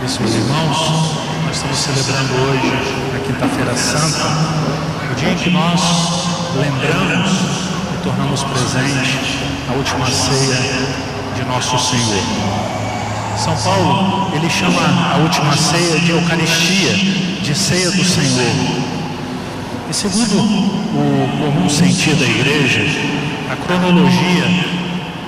Caríssimos irmãos, nós estamos celebrando hoje, na Quinta-feira Santa, o dia em que nós lembramos e tornamos presente a última ceia de nosso Senhor. São Paulo, ele chama a última ceia de Eucaristia, de ceia do Senhor. E segundo o comum sentir da Igreja, a cronologia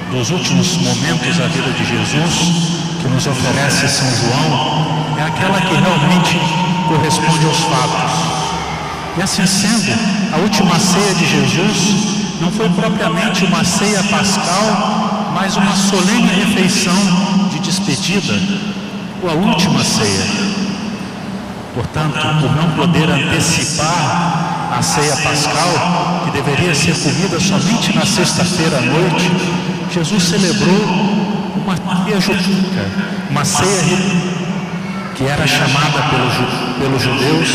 dos últimos momentos da vida de Jesus, que nos oferece São João, é aquela que realmente corresponde aos fatos. E assim sendo, a última ceia de Jesus não foi propriamente uma ceia pascal, mas uma solene refeição de despedida, ou a última ceia. Portanto, por não poder antecipar a ceia pascal, que deveria ser comida somente na sexta-feira à noite, Jesus celebrou uma ceia judaica, uma ceia que era chamada pelos judeus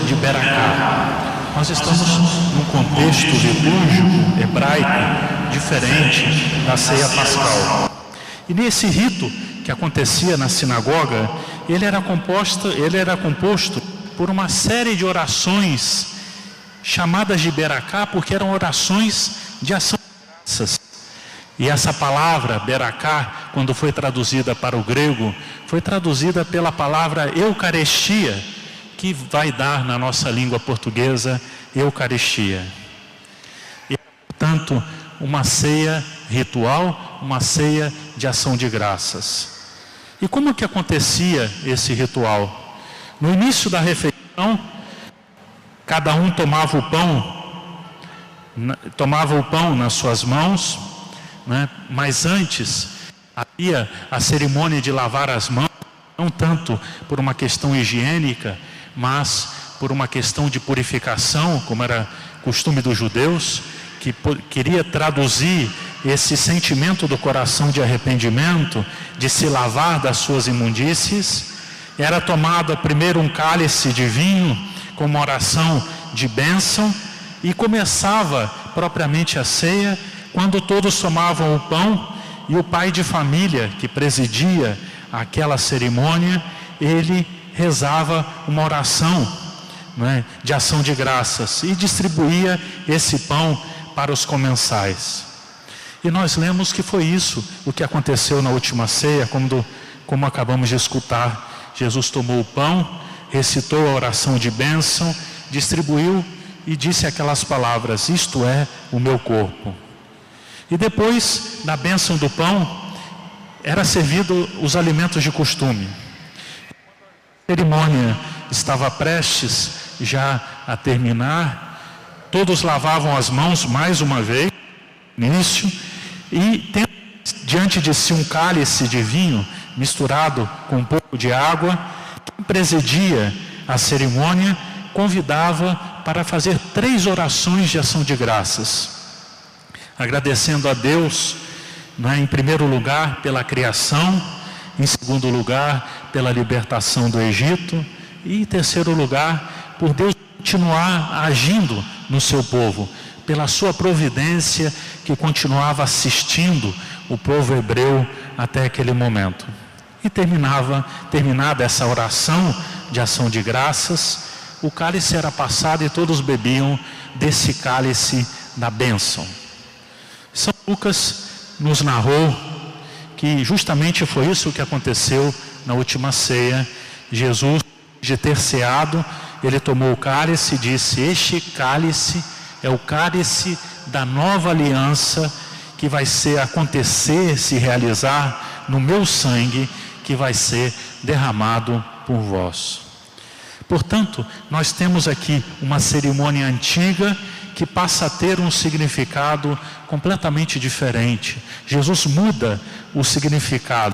de Beracá. Nós estamos num contexto litúrgico hebraico diferente da ceia pascal. E nesse rito que acontecia na sinagoga, ele era composto por uma série de orações chamadas de Beracá, porque eram orações de ação de graças. E essa palavra, Beracá, quando foi traduzida para o grego, foi traduzida pela palavra Eucaristia, que vai dar na nossa língua portuguesa Eucaristia. E, portanto, uma ceia ritual, uma ceia de ação de graças. E como que acontecia esse ritual? No início da refeição, cada um tomava o pão nas suas mãos, mas antes havia a cerimônia de lavar as mãos, não tanto por uma questão higiênica, mas por uma questão de purificação, como era costume dos judeus, que queria traduzir esse sentimento do coração de arrependimento, de se lavar das suas imundícies. Era tomado primeiro um cálice de vinho, com uma oração de bênção, e começava propriamente a ceia, quando todos tomavam o pão, e o pai de família que presidia aquela cerimônia, ele rezava uma oração, de ação de graças, e distribuía esse pão para os comensais. E nós lemos que foi isso o que aconteceu na última ceia, como acabamos de escutar. Jesus tomou o pão, recitou a oração de bênção, distribuiu e disse aquelas palavras: isto é o meu corpo. E depois, na bênção do pão, era servido os alimentos de costume. A cerimônia estava prestes já a terminar, todos lavavam as mãos mais uma vez, no início, e tendo diante de si um cálice de vinho misturado com um pouco de água, quem presidia a cerimônia convidava para fazer 3 orações de ação de graças. Agradecendo a Deus, em primeiro lugar, pela criação, em segundo lugar, pela libertação do Egito, e em terceiro lugar, por Deus continuar agindo no seu povo, pela sua providência que continuava assistindo o povo hebreu até aquele momento. E terminada essa oração de ação de graças, o cálice era passado e todos bebiam desse cálice da bênção. São Lucas nos narrou que justamente foi isso que aconteceu na última ceia. Jesus, de ter ceado, ele tomou o cálice e disse: este cálice é o cálice da nova aliança que vai se realizar no meu sangue, que vai ser derramado por vós. Portanto, nós temos aqui uma cerimônia antiga que passa a ter um significado completamente diferente. Jesus muda o significado,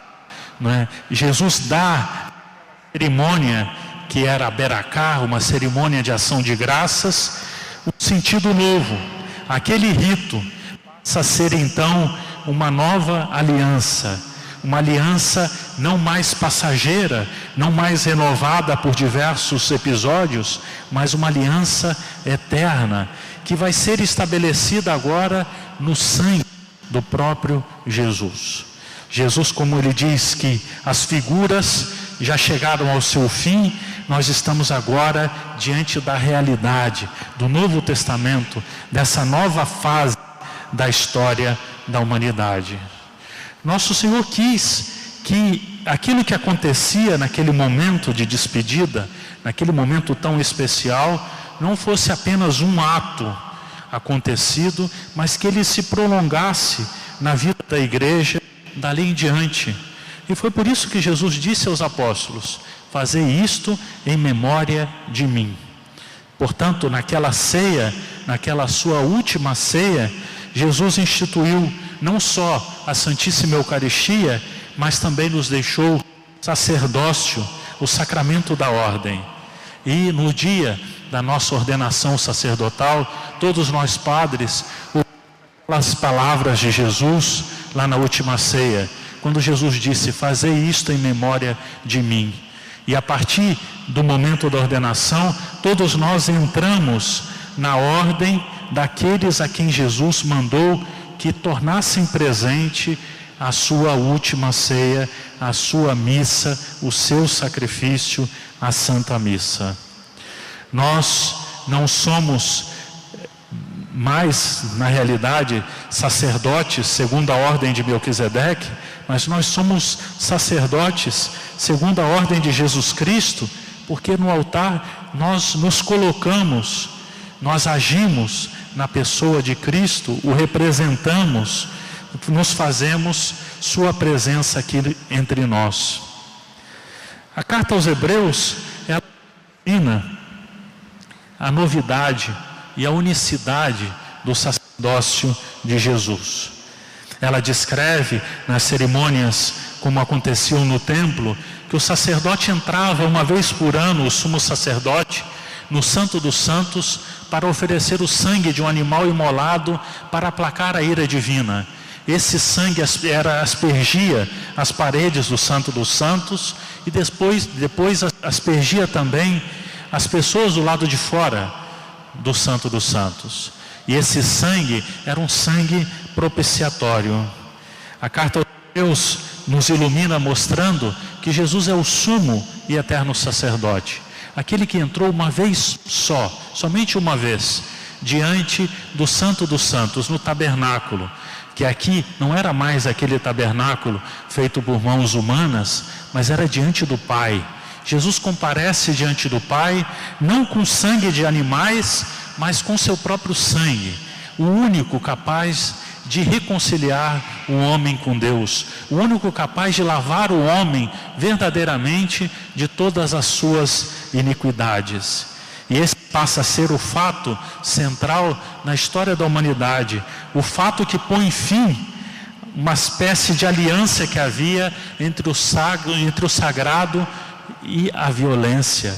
Jesus dá a cerimônia que era a Beracá, uma cerimônia de ação de graças, um sentido novo. Aquele rito passa a ser então uma nova aliança, uma aliança não mais passageira, não mais renovada por diversos episódios, mas uma aliança eterna, que vai ser estabelecida agora no sangue do próprio Jesus. Jesus, como ele diz que as figuras já chegaram ao seu fim, nós estamos agora diante da realidade do Novo Testamento, dessa nova fase da história da humanidade. Nosso Senhor quis que aquilo que acontecia naquele momento de despedida, naquele momento tão especial, não fosse apenas um ato acontecido, mas que ele se prolongasse na vida da igreja dali em diante. E foi por isso que Jesus disse aos apóstolos: fazei isto em memória de mim. Portanto, naquela ceia, naquela sua última ceia, Jesus instituiu não só a Santíssima Eucaristia, mas também nos deixou sacerdócio, o sacramento da ordem. E no dia da nossa ordenação sacerdotal, todos nós padres, as palavras de Jesus lá na última ceia, quando Jesus disse: fazei isto em memória de mim. E a partir do momento da ordenação, todos nós entramos na ordem daqueles a quem Jesus mandou que tornassem presente a sua última ceia, a sua missa, o seu sacrifício, a Santa Missa. Nós não somos mais, na realidade, sacerdotes segundo a ordem de Melquisedeque, mas nós somos sacerdotes segundo a ordem de Jesus Cristo, porque no altar nós nos colocamos, nós agimos na pessoa de Cristo, o representamos, nos fazemos sua presença aqui entre nós. A carta aos Hebreus, ela ensina a novidade e a unicidade do sacerdócio de Jesus. Ela descreve nas cerimônias, como aconteciam no templo, que o sacerdote entrava uma vez por ano, o sumo sacerdote, no Santo dos Santos, para oferecer o sangue de um animal imolado para aplacar a ira divina. Esse sangue aspergia as paredes do Santo dos Santos e depois aspergia também as pessoas do lado de fora do Santo dos Santos. E esse sangue era um sangue propiciatório. A carta aos Hebreus nos ilumina mostrando que Jesus é o sumo e eterno sacerdote, aquele que entrou uma vez só, somente uma vez, diante do Santo dos Santos, no tabernáculo, que aqui não era mais aquele tabernáculo feito por mãos humanas, mas era diante do Pai. Jesus comparece diante do Pai, não com sangue de animais, mas com seu próprio sangue, o único capaz de reconciliar o homem com Deus, o único capaz de lavar o homem verdadeiramente de todas as suas iniquidades. E esse passa a ser o fato central na história da humanidade, o fato que põe fim uma espécie de aliança que havia entre o sagrado e a violência.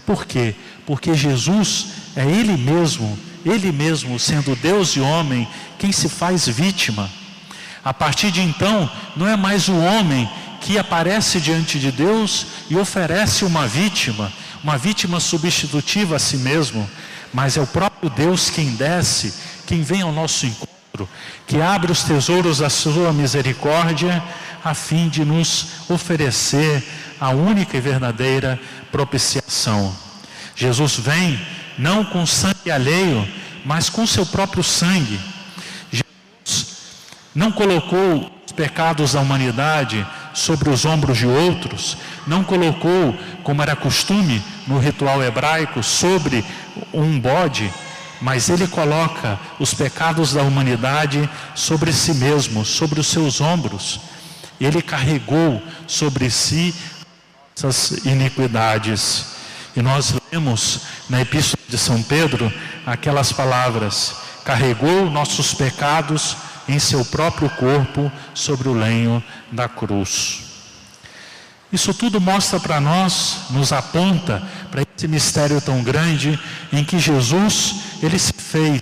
Por quê? Porque Jesus é Ele mesmo sendo Deus e homem, quem se faz vítima. A partir de então, não é mais o homem que aparece diante de Deus e oferece uma vítima substitutiva a si mesmo, mas é o próprio Deus quem desce, quem vem ao nosso encontro, que abre os tesouros da sua misericórdia, a fim de nos oferecer a única e verdadeira propiciação. Jesus vem não com sangue alheio, mas com seu próprio sangue. Jesus não colocou os pecados da humanidade sobre os ombros de outros, não colocou, como era costume no ritual hebraico, sobre um bode, mas Ele coloca os pecados da humanidade sobre si mesmo, sobre os seus ombros. Ele carregou sobre si essas iniquidades. E nós lemos na Epístola de São Pedro aquelas palavras: carregou nossos pecados em seu próprio corpo sobre o lenho da cruz. Isso tudo mostra para nós, nos aponta para esse mistério tão grande em que Jesus, Ele se fez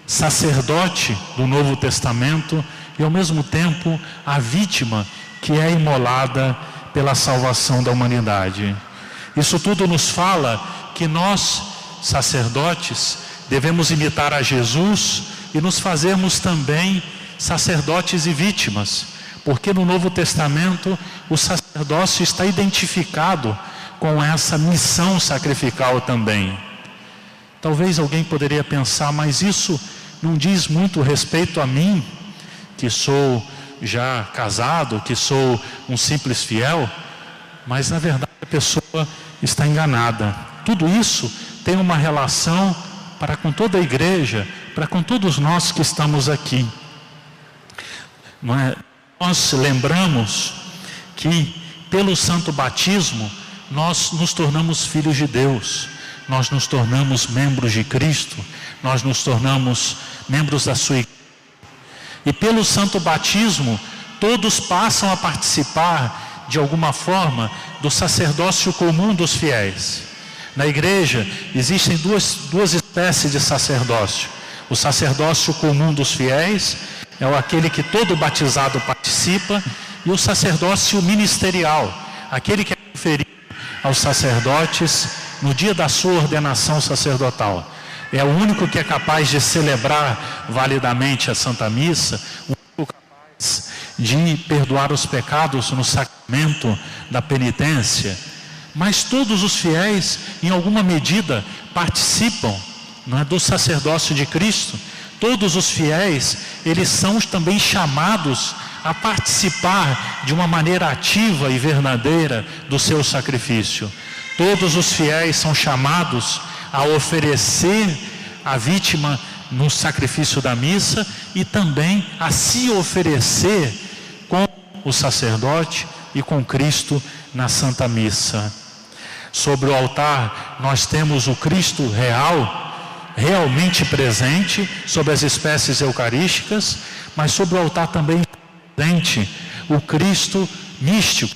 sacerdote do Novo Testamento e ao mesmo tempo a vítima que é imolada pela salvação da humanidade. Isso tudo nos fala que nós, sacerdotes, devemos imitar a Jesus e nos fazermos também sacerdotes e vítimas, porque no Novo Testamento o sacerdócio está identificado com essa missão sacrificial também. Talvez alguém poderia pensar, mas isso não diz muito respeito a mim, que sou já casado, que sou um simples fiel. Mas na verdade a pessoa está enganada. Tudo isso tem uma relação para com toda a igreja, para com todos nós que estamos aqui. Não é? Nós lembramos que pelo santo batismo nós nos tornamos filhos de Deus, nós nos tornamos membros de Cristo, nós nos tornamos membros da sua igreja. E pelo santo batismo todos passam a participar de alguma forma do sacerdócio comum dos fiéis. Na igreja existem duas espécies de sacerdócio. O sacerdócio comum dos fiéis é aquele que todo batizado participa, e o sacerdócio ministerial, aquele que é conferido aos sacerdotes no dia da sua ordenação sacerdotal. É o único que é capaz de celebrar validamente a Santa Missa, o único capaz de perdoar os pecados no sacramento da penitência. Mas todos os fiéis, em alguma medida, participam, não é, do sacerdócio de Cristo. Todos os fiéis, eles são também chamados a participar de uma maneira ativa e verdadeira do seu sacrifício. Todos os fiéis são chamados a oferecer a vítima no sacrifício da missa e também a se oferecer com o sacerdote e com Cristo na Santa Missa. Sobre o altar nós temos o Cristo real, realmente presente sobre as espécies eucarísticas, mas sobre o altar também presente o Cristo místico,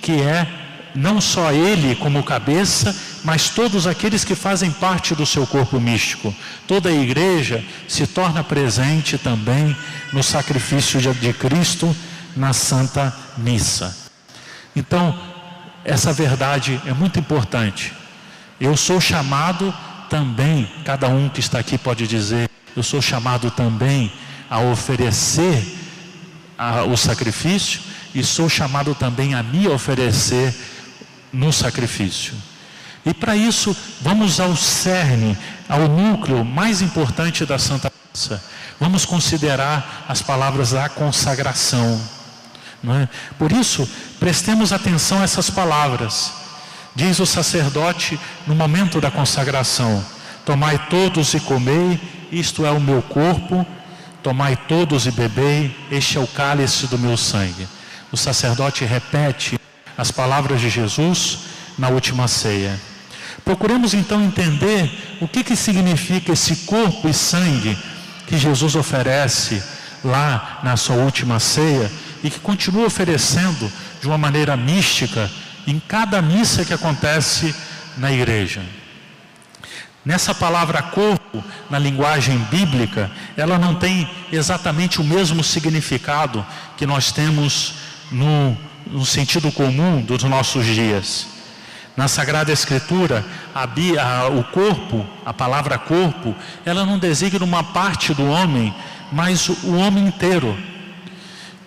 que é não só Ele como cabeça, mas todos aqueles que fazem parte do seu corpo místico. Toda a igreja se torna presente também no sacrifício de Cristo na Santa Missa. Então, essa verdade é muito importante. Eu sou chamado também, cada um que está aqui pode dizer, eu sou chamado também a oferecer o sacrifício, e sou chamado também a me oferecer no sacrifício. E para isso, vamos ao cerne, ao núcleo mais importante da Santa Missa. Vamos considerar as palavras da consagração. Não é? Por isso, prestemos atenção a essas palavras. Diz o sacerdote no momento da consagração: tomai todos e comei, isto é o meu corpo, tomai todos e bebei, este é o cálice do meu sangue. O sacerdote repete as palavras de Jesus na última ceia. Procuremos então entender o que significa esse corpo e sangue que Jesus oferece lá na sua última ceia e que continua oferecendo de uma maneira mística em cada missa que acontece na igreja. Nessa palavra corpo, na linguagem bíblica, ela não tem exatamente o mesmo significado que nós temos no sentido comum dos nossos dias. Na Sagrada Escritura, o corpo, a palavra corpo, ela não designa uma parte do homem, mas o homem inteiro.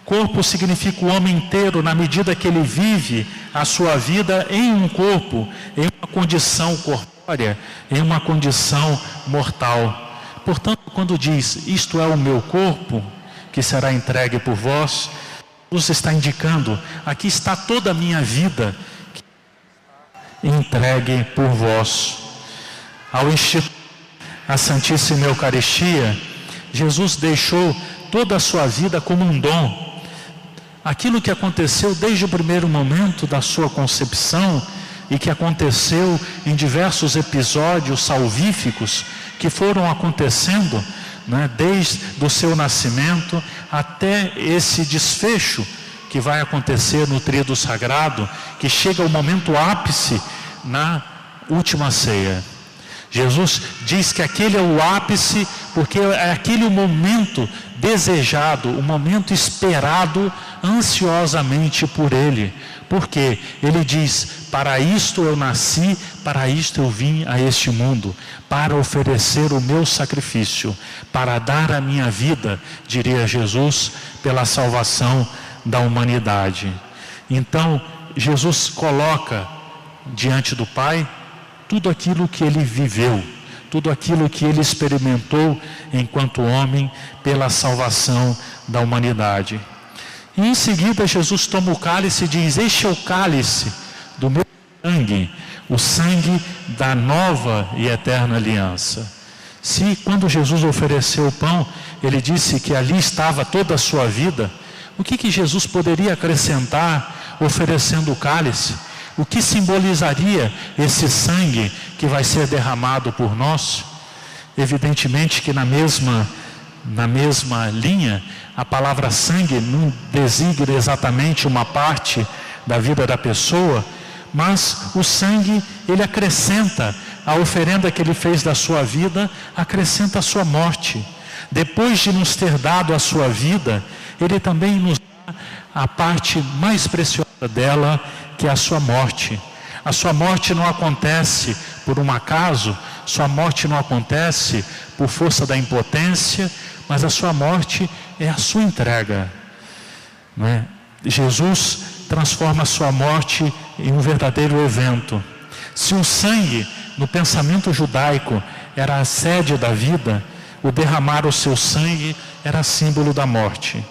Corpo significa o homem inteiro na medida que ele vive a sua vida em um corpo, em uma condição corpórea, em uma condição mortal. Portanto, quando diz, isto é o meu corpo, que será entregue por vós, Jesus está indicando, aqui está toda a minha vida, entregue por vós. Ao instituir a Santíssima Eucaristia, Jesus deixou toda a sua vida como um dom. Aquilo que aconteceu desde o primeiro momento da sua concepção e que aconteceu em diversos episódios salvíficos que foram acontecendo, né, desde o seu nascimento até esse desfecho que vai acontecer no tríodo sagrado, que chega ao momento ápice na última ceia. Jesus diz que aquele é o ápice, porque é aquele o momento desejado, o momento esperado ansiosamente por Ele. Porque Ele diz, para isto eu nasci, para isto eu vim a este mundo, para oferecer o meu sacrifício, para dar a minha vida, diria Jesus, pela salvação da humanidade. Então, Jesus coloca diante do Pai tudo aquilo que ele viveu, tudo aquilo que ele experimentou enquanto homem pela salvação da humanidade. E em seguida Jesus toma o cálice e diz: este é o cálice do meu sangue, o sangue da nova e eterna aliança. Se quando Jesus ofereceu o pão, ele disse que ali estava toda a sua vida, o que Jesus poderia acrescentar oferecendo o cálice? O que simbolizaria esse sangue que vai ser derramado por nós? Evidentemente que na mesma linha, a palavra sangue não designa exatamente uma parte da vida da pessoa, mas o sangue, ele acrescenta a oferenda que ele fez da sua vida, acrescenta a sua morte. Depois de nos ter dado a sua vida, ele também nos dá a parte mais preciosa dela, que é a sua morte. A sua morte não acontece por um acaso, sua morte não acontece por força da impotência, mas a sua morte é a sua entrega, não é? Jesus transforma a sua morte em um verdadeiro evento. Se o sangue, no pensamento judaico, era a sede da vida, o derramar o seu sangue era símbolo da morte.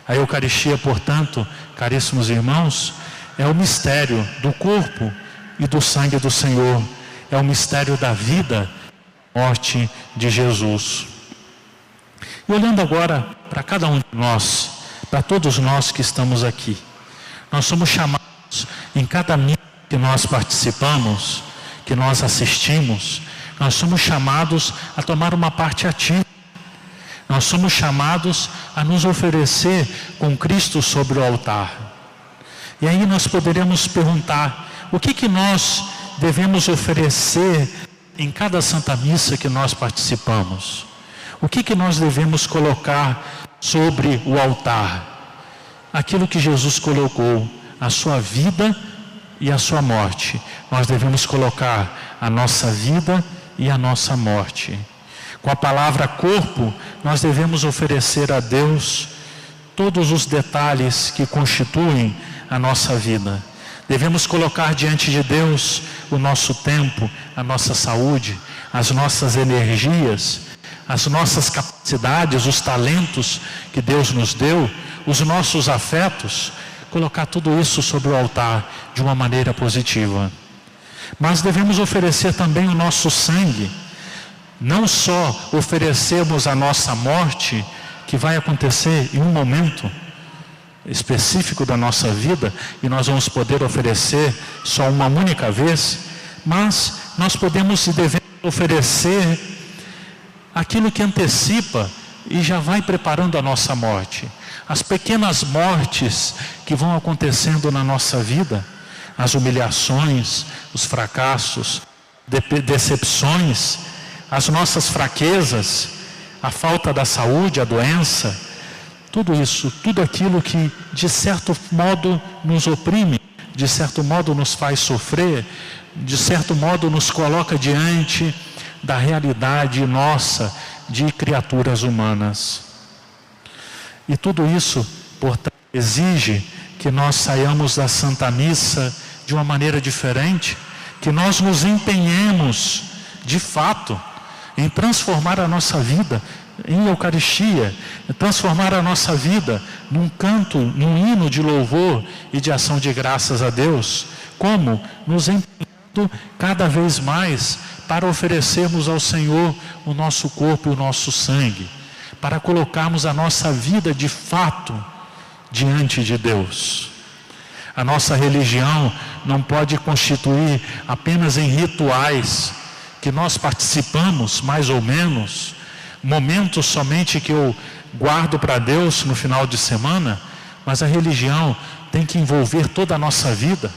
A Eucaristia, portanto, caríssimos irmãos, é o mistério do corpo e do sangue do Senhor. É o mistério da vida, morte de Jesus. E olhando agora para cada um de nós, para todos nós que estamos aqui, nós somos chamados, em cada missa que nós participamos, que nós assistimos, nós somos chamados a tomar uma parte ativa. Nós somos chamados a nos oferecer com Cristo sobre o altar. E aí nós poderemos perguntar: o que nós devemos oferecer em cada Santa Missa que nós participamos? O que nós devemos colocar sobre o altar? Aquilo que Jesus colocou, a sua vida e a sua morte. Nós devemos colocar a nossa vida e a nossa morte. Com a palavra corpo, nós devemos oferecer a Deus todos os detalhes que constituem a nossa vida. Devemos colocar diante de Deus o nosso tempo, a nossa saúde, as nossas energias, as nossas capacidades, os talentos que Deus nos deu, os nossos afetos, colocar tudo isso sobre o altar de uma maneira positiva. Mas devemos oferecer também o nosso sangue. Não só oferecemos a nossa morte, que vai acontecer em um momento específico da nossa vida, e nós vamos poder oferecer só uma única vez, mas nós podemos e devemos oferecer aquilo que antecipa e já vai preparando a nossa morte. As pequenas mortes que vão acontecendo na nossa vida, as humilhações, os fracassos, decepções, as nossas fraquezas, a falta da saúde, a doença, tudo isso, tudo aquilo que de certo modo nos oprime, de certo modo nos faz sofrer, de certo modo nos coloca diante da realidade nossa de criaturas humanas. E tudo isso, portanto, exige que nós saiamos da Santa Missa de uma maneira diferente, que nós nos empenhemos, de fato, em transformar a nossa vida em Eucaristia, transformar a nossa vida num canto, num hino de louvor e de ação de graças a Deus. Como? Nos empenhando cada vez mais para oferecermos ao Senhor o nosso corpo e o nosso sangue, para colocarmos a nossa vida de fato diante de Deus. A nossa religião não pode constituir apenas em rituais que nós participamos, mais ou menos, momentos somente que eu guardo para Deus no final de semana, mas a religião tem que envolver toda a nossa vida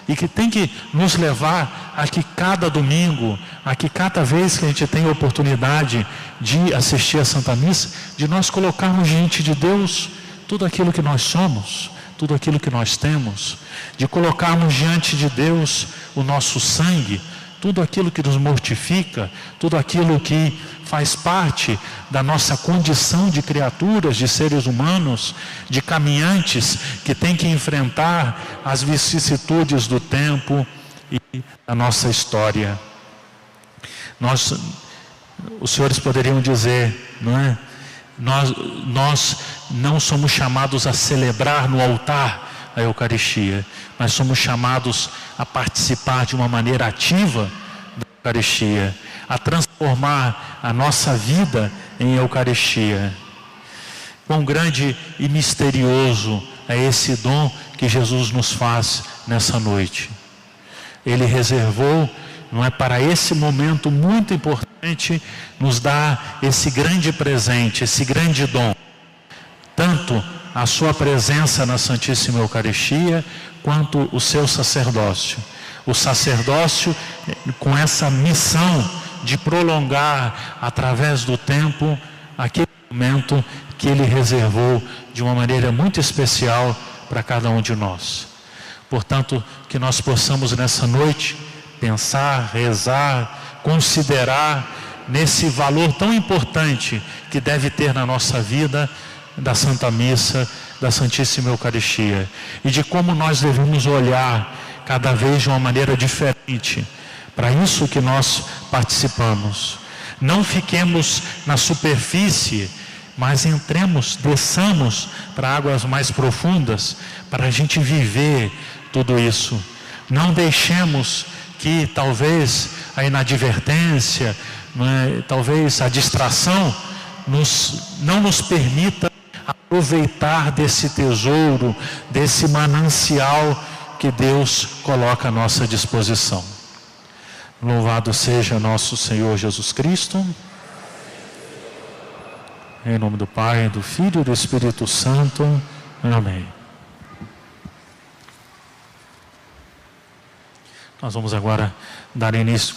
e que tem que nos levar a que cada domingo, a que cada vez que a gente tem a oportunidade de assistir a Santa Missa, de nós colocarmos diante de Deus tudo aquilo que nós somos, tudo aquilo que nós temos, de colocarmos diante de Deus o nosso sangue, tudo aquilo que nos mortifica, tudo aquilo que faz parte da nossa condição de criaturas, de seres humanos, de caminhantes que têm que enfrentar as vicissitudes do tempo e da nossa história. Os senhores poderiam dizer, não é? Nós não somos chamados a celebrar no altar a Eucaristia, mas somos chamados a participar de uma maneira ativa da Eucaristia, a transformar a nossa vida em Eucaristia. Quão grande e misterioso é esse dom que Jesus nos faz nessa noite. Ele reservou, não é, para esse momento muito importante, nos dá esse grande presente, esse grande dom. Tanto a sua presença na Santíssima Eucaristia, quanto o seu sacerdócio. O sacerdócio com essa missão de prolongar através do tempo aquele momento que Ele reservou de uma maneira muito especial para cada um de nós. Portanto, que nós possamos nessa noite pensar, rezar, considerar nesse valor tão importante que deve ter na nossa vida da Santa Missa, da Santíssima Eucaristia, e de como nós devemos olhar cada vez de uma maneira diferente para isso que nós participamos. Não fiquemos na superfície, mas entremos, desçamos para águas mais profundas, para a gente viver tudo isso. Não deixemos que talvez a inadvertência, talvez a distração não nos permita aproveitar desse tesouro, desse manancial que Deus coloca à nossa disposição. Louvado seja nosso Senhor Jesus Cristo. Em nome do Pai, do Filho e do Espírito Santo. Amém. Nós vamos agora dar início